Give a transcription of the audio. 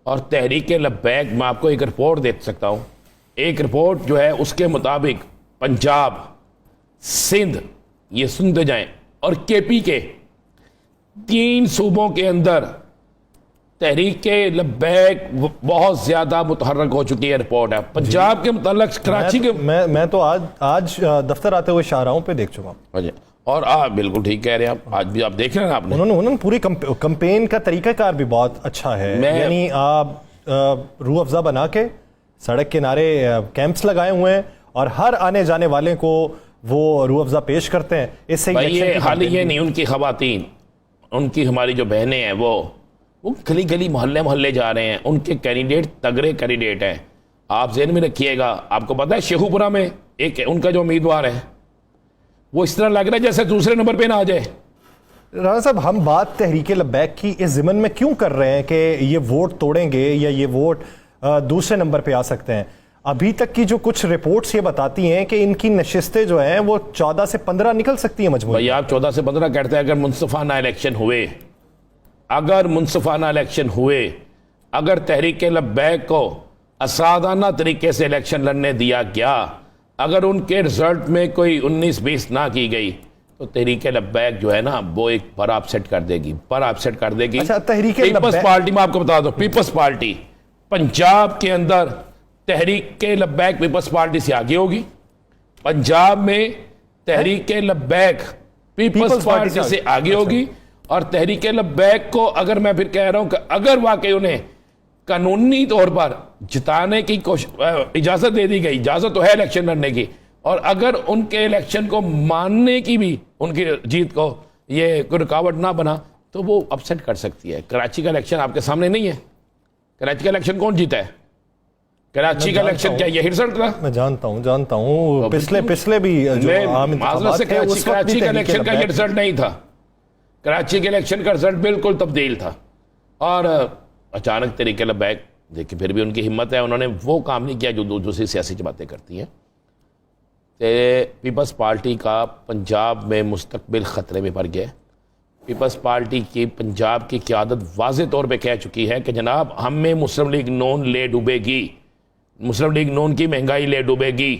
और तहरीक लब्बैक, मैं आपको एक रिपोर्ट दे सकता हूँ। एक रिपोर्ट जो है उसके मुताबिक पंजाब, सिंध, ये सुनते जाएं, और केपी के 3 सूबों के अंदर तहरीक लब्बैक बहुत ज्यादा मुतहर्रक हो चुकी है। रिपोर्ट है पंजाब के मुताल्लिक कराची के। मैं तो आज दफ्तर आते हुए शाहराहों पे देख चुका हूँ। और बिल्कुल ठीक कह रहे हैं आप, आज भी आप देख रहे हैं आपने। उन्होंने पूरी कंपेन का तरीकाकार भी बहुत अच्छा है। यानी आप रूह अफ़ज़ा बना के सड़क किनारे कैंप्स लगाए हुए हैं और हर आने जाने वाले को वो रूह अफ़ज़ा पेश करते हैं। इससे हाल ये नहीं, उनकी ख़वातीन, उनकी हमारी जो बहनें हैं वो गली गली मोहल्ले मोहल्ले जा रहे हैं। उनके कैंडिडेट तगड़े कैंडिडेट हैं। आप ज़हन में रखिएगा। आपको पता है शेखुपुरा में एक उनका जो उम्मीदवार है वो इस तरह लग रहा है जैसे दूसरे नंबर पे ना आ जाए। राणा साहब, हम बात तहरीक लब्बैक की इस ज़िमन में क्यों कर रहे हैं कि ये वोट तोड़ेंगे या ये वोट दूसरे नंबर पे आ सकते हैं? अभी तक की जो कुछ रिपोर्ट्स ये बताती हैं कि इनकी नशिस्तें जो हैं वो 14 से 15 निकल सकती हैं मजबूरी। भाई आप 14 से 15 कहते हैं। अगर मुनसिफाना इलेक्शन हुए, अगर तहरीक लब्बैक को असादाना तरीके से इलेक्शन लड़ने दिया गया, अगर उनके रिजल्ट में कोई 19-20 ना की गई, तो तहरीक लब्बैक जो है ना वो एक पर अपसेट कर देगी। अच्छा, तहरीक पीपल्स पार्टी में आपको बता दो, पीपल्स पार्टी पंजाब के अंदर तहरीक लब्बैक पीपल्स पार्टी से आगे होगी। पंजाब में तहरीक लब्बैक पीपल्स पार्टी से आगे होगी। और तहरीक लब्बैक को अगर मैं फिर कह रहा हूं कि अगर वाकई उन्हें कानूनी तौर पर जिताने की इजाजत दे दी गई, इजाजत तो है इलेक्शन लड़ने की, और अगर उनके इलेक्शन को मानने की भी, उनकी जीत को ये कोई रुकावट ना बना, तो वो अपसेट कर सकती है। कराची का इलेक्शन आपके सामने नहीं है। कराची का इलेक्शन कौन जीता है? कराची का इलेक्शन क्या यही रिजल्ट था? मैं जानता हूं पिछले भी कराची का इलेक्शन का ये रिजल्ट नहीं था। कराची के इलेक्शन का रिजल्ट बिल्कुल तब्दील था। और अचानक तहरीक लब्बैक, देखिए फिर भी उनकी हिम्मत है, उन्होंने वो काम नहीं किया जो दूसरी सियासी बातें करती हैं। पीपल्स पार्टी का पंजाब में मुस्तकबिल ख़तरे में पड़ गया। पीपल्स पार्टी की पंजाब की क़यादत वाज़े तौर पे कह चुकी है कि जनाब हमें मुस्लिम लीग नून ले डूबेगी, मुस्लिम लीग नून की महंगाई ले डूबेगी।